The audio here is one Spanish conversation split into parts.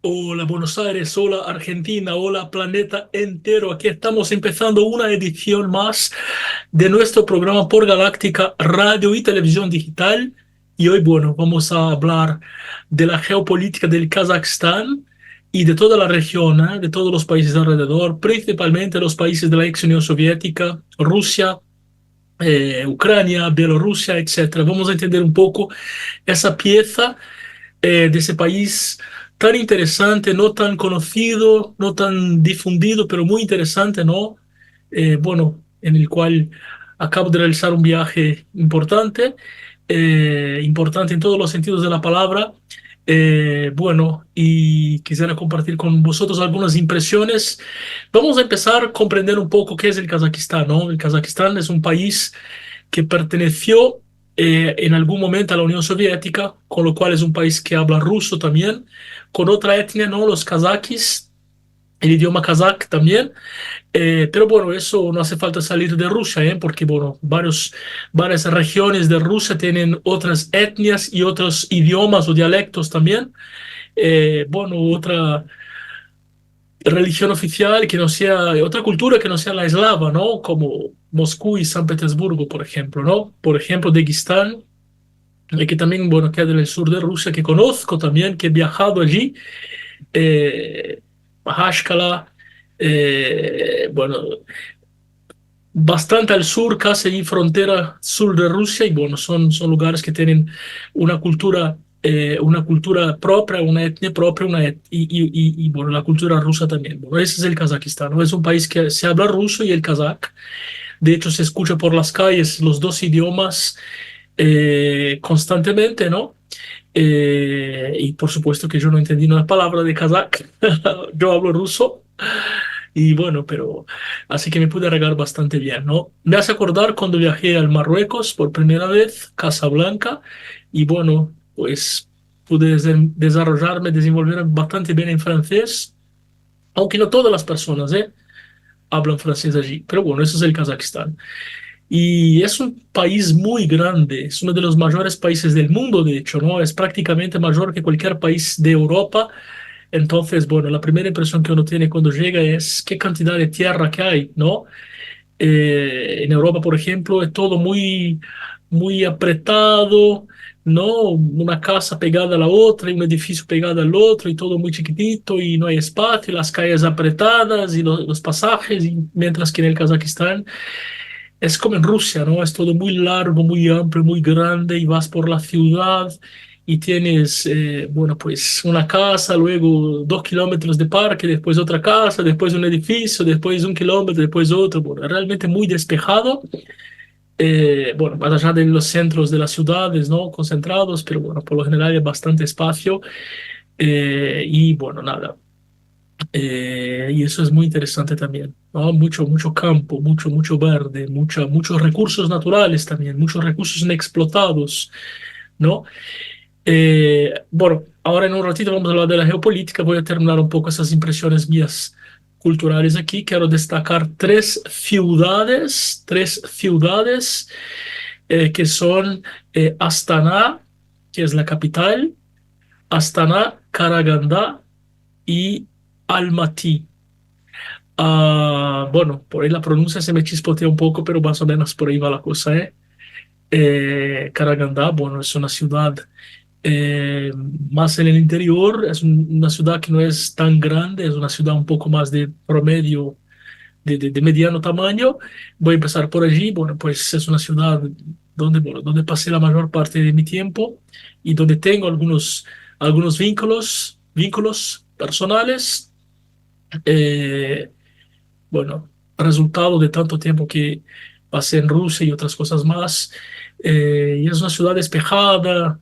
Hola Buenos Aires, hola Argentina, hola planeta entero. Aquí estamos empezando una edición más de nuestro programa por Galáctica Radio y Televisión Digital. Y hoy, bueno, vamos a hablar de la geopolítica del Kazajstán y de toda la región, de todos los países alrededor, principalmente los países de la ex Unión Soviética, Rusia, Ucrania, Bielorrusia, etcétera. Vamos a entender un poco esa pieza de ese país tan interesante, no tan conocido, no tan difundido, pero muy interesante, ¿no? Bueno, en el cual acabo de realizar un viaje importante, importante en todos los sentidos de la palabra. Bueno, y quisiera compartir con vosotros algunas impresiones. Vamos a empezar a comprender un poco qué es el Kazajistán, ¿no? El Kazajistán es un país que perteneció en algún momento a la Unión Soviética, con lo cual es un país que habla ruso también, con otra etnia, ¿no? Los kazakis, el idioma kazak también. Pero bueno, eso no hace falta salir de Rusia, porque bueno, varias regiones de Rusia tienen otras etnias y otros idiomas o dialectos también. Bueno, otra religión oficial que no sea, otra cultura que no sea la eslava, ¿no? Como Moscú y San Petersburgo, por ejemplo, ¿no? Por ejemplo, Dagestán, que también, bueno, queda en el sur de Rusia, que conozco también, que he viajado allí, Mahashkala, bueno, bastante al sur, casi en frontera sur de Rusia, y bueno, son lugares que tienen una cultura propia, una etnia propia, bueno, la cultura rusa también. Bueno, ese es el Kazajistán, ¿no? Es un país que se habla ruso y el kazaj. De hecho, se escucha por las calles los dos idiomas constantemente, ¿no? Y por supuesto que yo no entendí una palabra de kazaj. Yo hablo ruso. Y bueno, pero así que me pude arreglar bastante bien, ¿no? Me hace acordar cuando viajé al Marruecos por primera vez, Casablanca, y bueno, pues pude desarrollarme, desenvolverme bastante bien en francés, aunque no todas las personas, hablan francés allí. Pero bueno, eso es el Kazajistán. Y es un país muy grande, es uno de los mayores países del mundo, de hecho, ¿no? Es prácticamente mayor que cualquier país de Europa. Entonces, bueno, la primera impresión que uno tiene cuando llega es qué cantidad de tierra que hay, ¿no? En Europa, por ejemplo, es todo muy apretado, ¿no? Una casa pegada a la otra y un edificio pegado al otro y todo muy chiquitito y no hay espacio, las calles apretadas y los pasajes, y mientras que en el Kazajistán es como en Rusia, ¿no? Es todo muy largo, muy amplio, muy grande y vas por la ciudad y tienes, bueno, pues una casa, luego 2 kilómetros de parque, después otra casa, después un edificio, después un kilómetro, después otro. Bueno, realmente muy despejado. Bueno, más allá de los centros de las ciudades, ¿no? Concentrados, pero bueno, por lo general hay bastante espacio. Y bueno, nada. Y eso es muy interesante también, ¿no? Mucho campo, mucho verde, muchos recursos naturales también, muchos recursos inexplotados, ¿no? Bueno, ahora en un ratito vamos a hablar de la geopolítica. Voy a terminar un poco esas impresiones mías culturales aquí. Quiero destacar tres ciudades que son Astana, que es la capital, Astana, Karagandá y Almaty. Bueno, por ahí la pronuncia se me chispotea un poco, pero más o menos por ahí va la cosa, ¿eh? Karagandá, bueno, es una ciudad más en el interior, es una ciudad que no es tan grande, es una ciudad un poco más de promedio, de mediano tamaño. Voy a empezar por allí, bueno, pues es una ciudad donde pasé la mayor parte de mi tiempo y donde tengo algunos vínculos personales. Eh, bueno, resultado de tanto tiempo que pasé en Rusia y otras cosas más. Y es una ciudad despejada,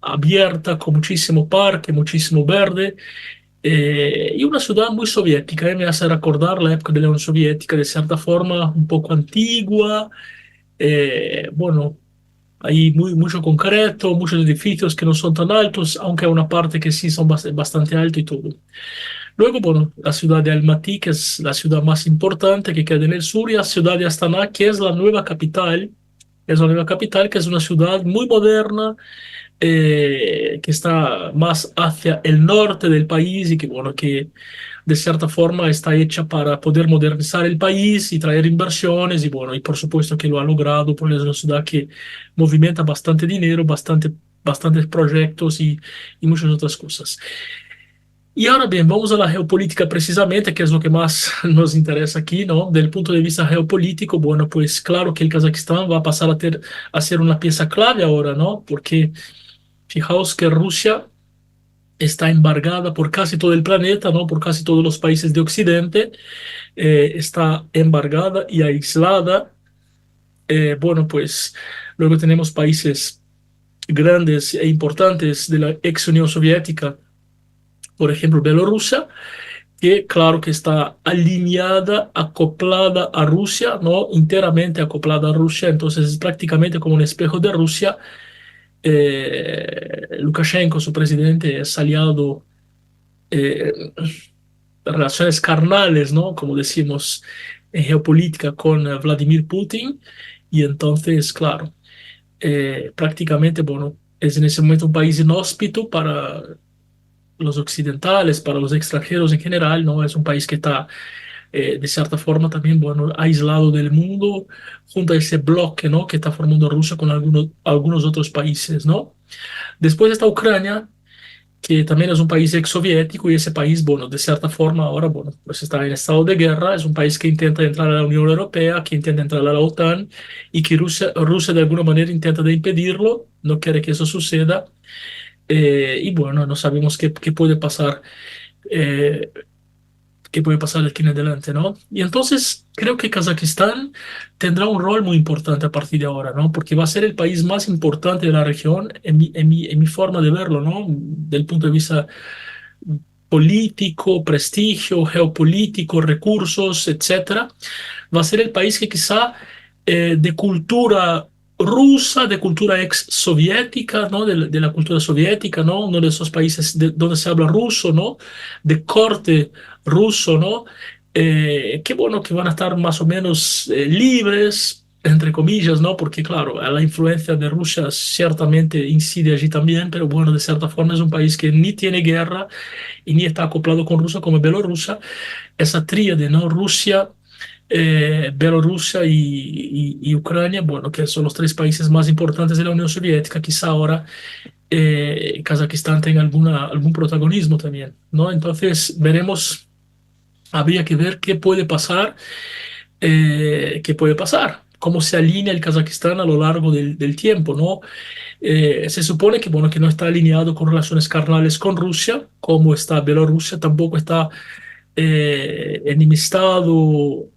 abierta, con muchísimo parque, muchísimo verde, y una ciudad muy soviética. Me hace recordar la época de la Unión Soviética, de cierta forma, un poco antigua. Bueno, hay mucho concreto, muchos edificios que no son tan altos, aunque hay una parte que sí son bastante altos y todo. Luego, bueno, la ciudad de Almaty, que es la ciudad más importante que queda en el sur, y la ciudad de Astana, que es la nueva capital Es la nueva capital, que es una ciudad muy moderna, que está más hacia el norte del país y que, bueno, que de cierta forma está hecha para poder modernizar el país y traer inversiones y, bueno, y por supuesto que lo ha logrado porque es una ciudad que movimenta bastante dinero, bastantes proyectos y muchas otras cosas. Y ahora bien, vamos a la geopolítica precisamente, que es lo que más nos interesa aquí, ¿no? Del punto de vista geopolítico, bueno, pues claro que el Kazajistán va a pasar a ser una pieza clave ahora, ¿no? Porque fijaos que Rusia está embargada por casi todo el planeta, ¿no? Por casi todos los países de Occidente, está embargada y aislada. Bueno, pues luego tenemos países grandes e importantes de la ex Unión Soviética, por ejemplo, Bielorrusia, que claro que está alineada, acoplada a Rusia, ¿no? Enteramente acoplada a Rusia, entonces es prácticamente como un espejo de Rusia. Lukashenko, su presidente, es aliado, eh, relaciones carnales, ¿no? Como decimos en geopolítica con Vladimir Putin, y entonces, claro, prácticamente, bueno, es en ese momento un país inhóspito para los occidentales, para los extranjeros en general, ¿no? Es un país que está, de cierta forma, también, bueno, aislado del mundo, junto a ese bloque, ¿no? Que está formando Rusia con algunos otros países, ¿no? Después está Ucrania, que también es un país exsoviético y ese país, bueno, de cierta forma ahora, bueno, pues está en estado de guerra, es un país que intenta entrar a la Unión Europea, que intenta entrar a la OTAN y que Rusia de alguna manera intenta de impedirlo, no quiere que eso suceda. Y bueno, no sabemos qué puede pasar, eh, qué puede pasar de aquí en adelante, ¿no? Y entonces creo que Kazajistán tendrá un rol muy importante a partir de ahora, ¿no? Porque va a ser el país más importante de la región en mi forma de verlo, ¿no? Del punto de vista político, prestigio, geopolítico, recursos, etcétera. Va a ser el país que quizá, de cultura rusa, de cultura ex soviética, ¿no? De la cultura soviética, ¿no? Uno de esos países donde se habla ruso, ¿no? De corte ruso, ¿no? Qué bueno que van a estar más o menos, libres, entre comillas, ¿no? Porque claro, la influencia de Rusia ciertamente incide allí también, pero bueno, de cierta forma es un país que ni tiene guerra y ni está acoplado con Rusia como Bielorrusia. Esa tríade, ¿no? Rusia, Bielorrusia y Ucrania, bueno, que son los tres países más importantes de la Unión Soviética, quizá ahora, Kazajistán tenga algún protagonismo también, ¿no? Entonces veremos, habría que ver qué puede pasar, cómo se alinea el Kazajistán a lo largo del tiempo, ¿no? Se supone que, bueno, que no está alineado con relaciones carnales con Rusia, como está Bielorrusia, tampoco está, enemistado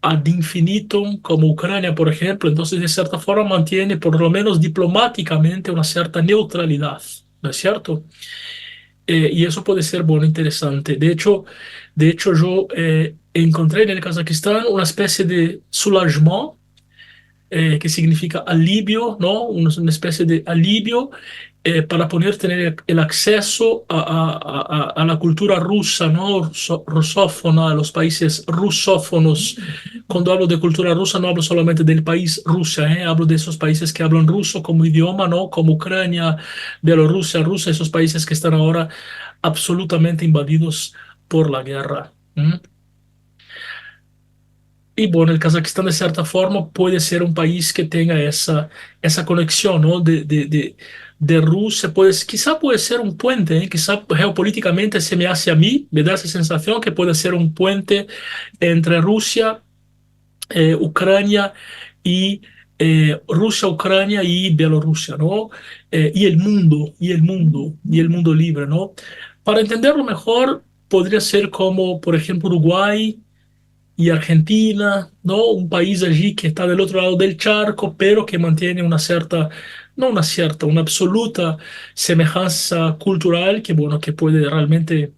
ad infinitum como Ucrania, por ejemplo, entonces de cierta forma mantiene por lo menos diplomáticamente una cierta neutralidad, ¿no es cierto? Y eso puede ser, bueno, interesante. De hecho yo, encontré en el Kazajistán una especie de soulagement, que significa alivio, ¿no? Una especie de alivio, para poder tener el acceso a la cultura rusa, ¿no? Rusófona, a los países rusófonos. Cuando hablo de cultura rusa, no hablo solamente del país Rusia, ¿eh? Hablo de esos países que hablan ruso como idioma, ¿no? Como Ucrania, Bielorrusia, Rusia, esos países que están ahora absolutamente invadidos por la guerra. ¿M? Y bueno, el Kazajistán de cierta forma puede ser un país que tenga esa conexión, ¿no? De Rusia, pues quizá puede ser un puente, ¿eh? Quizá geopolíticamente se me hace a mí, me da esa sensación que puede ser un puente entre Rusia, Ucrania y, Rusia, Ucrania y Bielorrusia, ¿no? Y el mundo libre, ¿no? Para entenderlo mejor, podría ser como, por ejemplo, Uruguay y Argentina, ¿no? Un país allí que está del otro lado del charco, pero que mantiene una cierta, no una cierta, una absoluta semejanza cultural que, bueno, que puede realmente,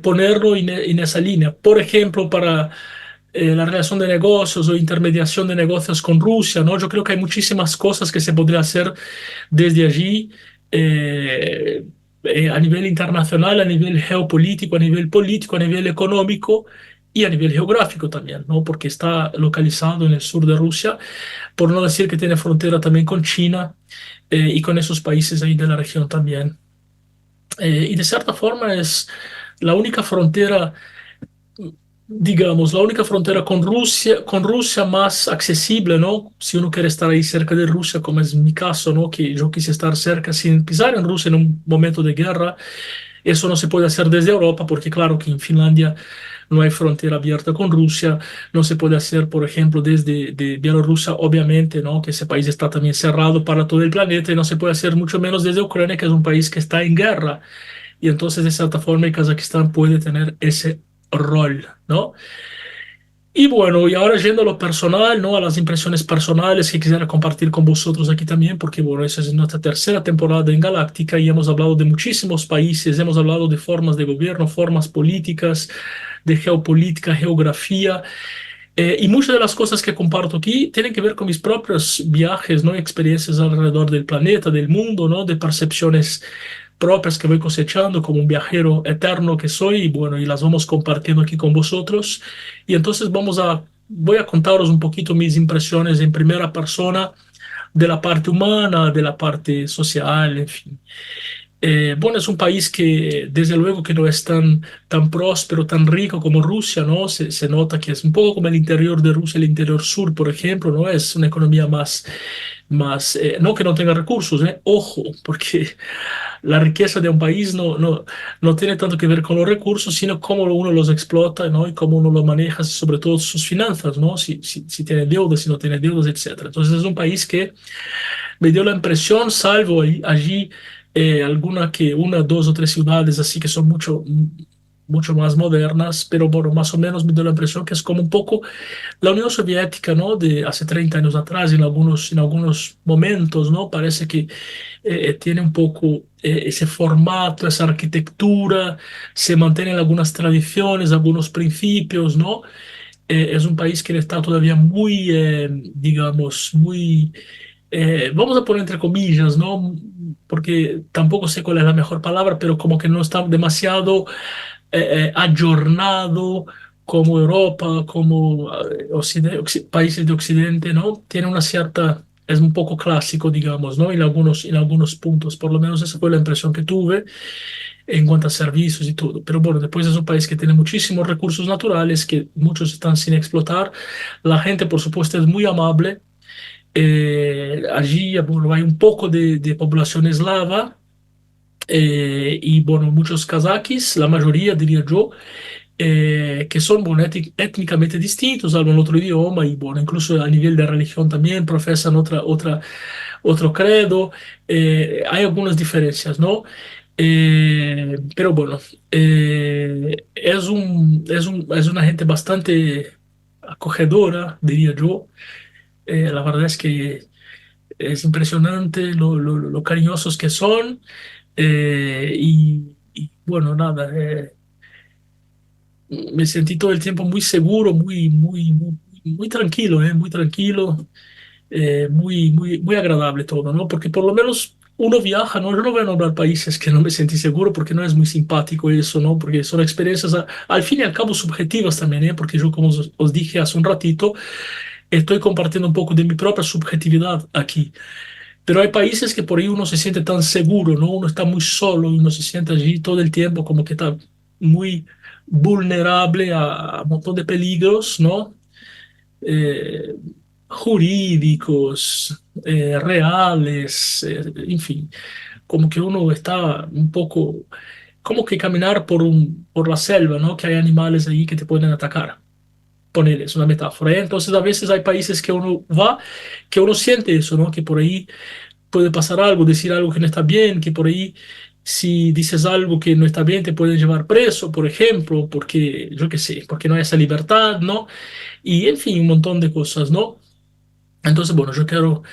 ponerlo en esa línea. Por ejemplo, para, la relación de negocios o intermediación de negocios con Rusia, ¿no? Yo creo que hay muchísimas cosas que se podría hacer desde allí, eh, a nivel internacional, a nivel geopolítico, a nivel político, a nivel económico, y a nivel geográfico también, ¿no? Porque está localizado en el sur de Rusia, por no decir que tiene frontera también con China y con esos países ahí de la región también. Y de cierta forma es la única frontera, digamos, la única frontera con Rusia más accesible, ¿no? Si uno quiere estar ahí cerca de Rusia, como es mi caso, ¿no? Que yo quise estar cerca sin pisar en Rusia en un momento de guerra. Eso no se puede hacer desde Europa porque claro que en Finlandia no hay frontera abierta con Rusia, no se puede hacer, por ejemplo, desde de Bielorrusia, obviamente, ¿no? Que ese país está también cerrado para todo el planeta y no se puede hacer mucho menos desde Ucrania, que es un país que está en guerra. Y entonces, de cierta forma, Kazajistán puede tener ese rol, ¿no? Y bueno, y ahora yendo a lo personal, ¿no? A las impresiones personales que quisiera compartir con vosotros aquí también, porque bueno, esa es nuestra tercera temporada en Galáctica y hemos hablado de muchísimos países, hemos hablado de formas de gobierno, formas políticas, de geopolítica, geografía, y muchas de las cosas que comparto aquí tienen que ver con mis propios viajes, ¿no? Experiencias alrededor del planeta, del mundo, ¿no? De percepciones propias que voy cosechando como un viajero eterno que soy y bueno, y las vamos compartiendo aquí con vosotros. Y entonces voy a contaros un poquito mis impresiones en primera persona de la parte humana, de la parte social, en fin. Bueno, es un país que desde luego que no es tan próspero, tan rico como Rusia, ¿no? Se nota que es un poco como el interior de Rusia, el interior sur, por ejemplo, ¿no? Es una economía no que no tenga recursos, ¿eh? Ojo, porque la riqueza de un país no tiene tanto que ver con los recursos, sino cómo uno los explota, ¿no? Y cómo uno los maneja, sobre todo sus finanzas, ¿no? Si tiene deudas, si no tiene deudas, etcétera. Entonces es un país que me dio la impresión, salvo allí una, dos o tres ciudades así que son mucho más modernas, pero bueno, más o menos me dio la impresión que es como un poco la Unión Soviética, ¿no? De hace 30 años atrás, en algunos momentos, ¿no? Parece que tiene un poco ese formato, esa arquitectura, se mantienen algunas tradiciones, algunos principios, ¿no? Es un país que está todavía muy, digamos, vamos a poner entre comillas, ¿no? Porque tampoco sé cuál es la mejor palabra, pero como que no está demasiado ayornado como Europa, como países de Occidente, ¿no? Tiene una cierta, es un poco clásico, digamos, ¿no? En algunos puntos, por lo menos esa fue la impresión que tuve en cuanto a servicios y todo. Pero bueno, después es un país que tiene muchísimos recursos naturales, que muchos están sin explotar. La gente, por supuesto, es muy amable. Allí, bueno, hay un poco de población eslava y, bueno, muchos kazakis, la mayoría, diría yo, que son, bueno, étnicamente distintos, hablan otro idioma y, bueno, incluso a nivel de religión también profesan otro credo. Hay algunas diferencias, ¿no? Pero bueno, es una gente bastante acogedora, diría yo. La verdad es que es impresionante lo cariñosos que son. Y bueno, nada, me sentí todo el tiempo muy seguro, muy tranquilo, muy tranquilo, muy agradable todo, ¿no? Porque por lo menos uno viaja, ¿no? Yo no voy a nombrar países que no me sentí seguro porque no es muy simpático eso, ¿no? Porque son experiencias al fin y al cabo subjetivas también, ¿eh? Porque yo, como os dije hace un ratito, estoy compartiendo un poco de mi propia subjetividad aquí. Pero hay países que por ahí uno se siente tan seguro, ¿no? Uno está muy solo y uno se siente allí todo el tiempo como que está muy vulnerable a un montón de peligros, ¿no? Eh, jurídicos, reales, en fin, como que uno está un poco, como que caminar por la selva, ¿no? Que hay animales ahí que te pueden atacar. Poner, es una metáfora, ¿eh? Entonces a veces hay países que uno va, que uno siente eso, ¿no? Que por ahí puede pasar algo, decir algo que no está bien, que por ahí si dices algo que no está bien te pueden llevar preso, por ejemplo, porque yo qué sé, porque no hay esa libertad, ¿no? Y en fin, un montón de cosas, ¿no? Entonces, bueno, yo quiero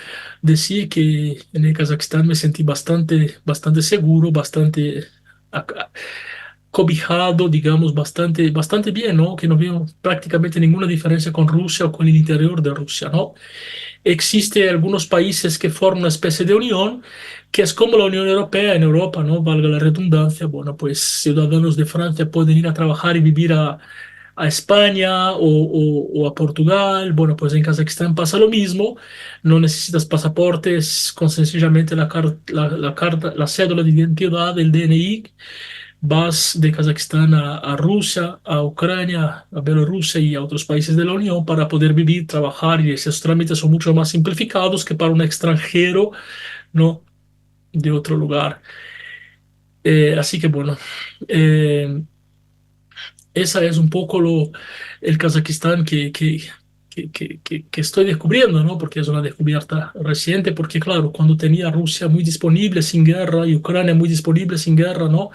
decir que en el Kazajstán me sentí bastante seguro, bastante ac- cobijado, digamos, bastante bien, ¿no? Que no veo prácticamente ninguna diferencia con Rusia o con el interior de Rusia, ¿no? Existe algunos países que forman una especie de unión, que es como la Unión Europea en Europa, ¿no? Valga la redundancia. Bueno, pues ciudadanos de Francia pueden ir a trabajar y vivir a España o a Portugal. Bueno, pues en Kazajistán pasa lo mismo. No necesitas pasaportes, con sencillamente la carta, la cédula de identidad, el DNI. Vas de Kazajistán a Rusia, a Ucrania, a Bielorrusia y a otros países de la Unión para poder vivir, trabajar, y esos trámites son mucho más simplificados que para un extranjero, ¿no? De otro lugar. Así que bueno, eh, esa es un poco el Kazajistán que estoy descubriendo, ¿no? Porque es una descubierta reciente, porque claro, cuando tenía Rusia muy disponible sin guerra y Ucrania muy disponible sin guerra, ¿no?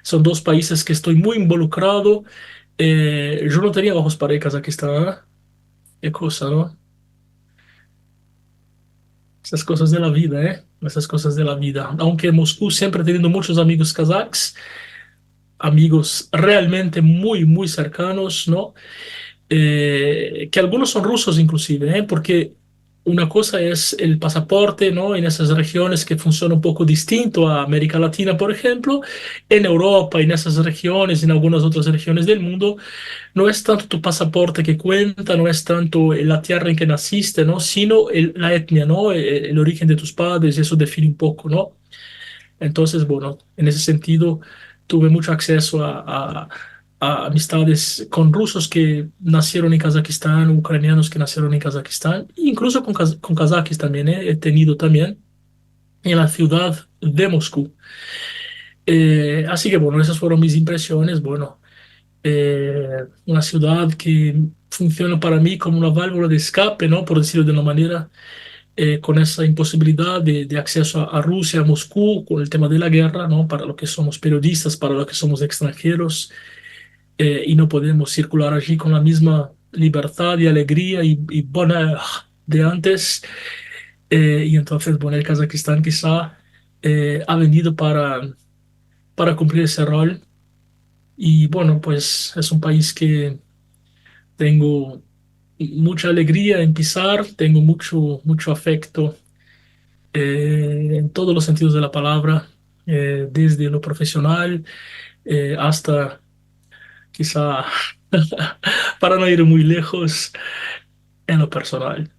Son dos países que estoy muy involucrado. Yo no tenía ojos para el Kazajistán, ¿eh? Qué cosa, ¿no? Esas cosas de la vida, ¿eh? Esas cosas de la vida. Aunque en Moscú siempre he tenido muchos amigos kazaks, amigos realmente muy, muy cercanos, ¿no? Que algunos son rusos inclusive, ¿eh? Porque una cosa es el pasaporte, ¿no? En esas regiones que funciona un poco distinto a América Latina, por ejemplo, en Europa, en esas regiones, en algunas otras regiones del mundo, no es tanto tu pasaporte que cuenta, no es tanto la tierra en que naciste, ¿no? Sino la etnia, ¿no? El origen de tus padres, eso define un poco, ¿no? Entonces, bueno, en ese sentido tuve mucho acceso a amistades con rusos que nacieron en Kazajistán, ucranianos que nacieron en Kazajistán, incluso con kazakis también, he tenido también en la ciudad de Moscú. Así que bueno, esas fueron mis impresiones. Bueno, una ciudad que funciona para mí como una válvula de escape, ¿no? Por decirlo de una manera, con esa imposibilidad de acceso a Rusia, a Moscú, con el tema de la guerra, ¿no? Para los que somos periodistas, para los que somos extranjeros, y no podemos circular allí con la misma libertad y alegría y buena de antes. Y entonces, bueno, el Kazajistán quizá ha venido para cumplir ese rol. Y bueno, pues es un país que tengo mucha alegría en pisar, tengo mucho, mucho afecto en todos los sentidos de la palabra, desde lo profesional hasta quizá, para no ir muy lejos, en lo personal.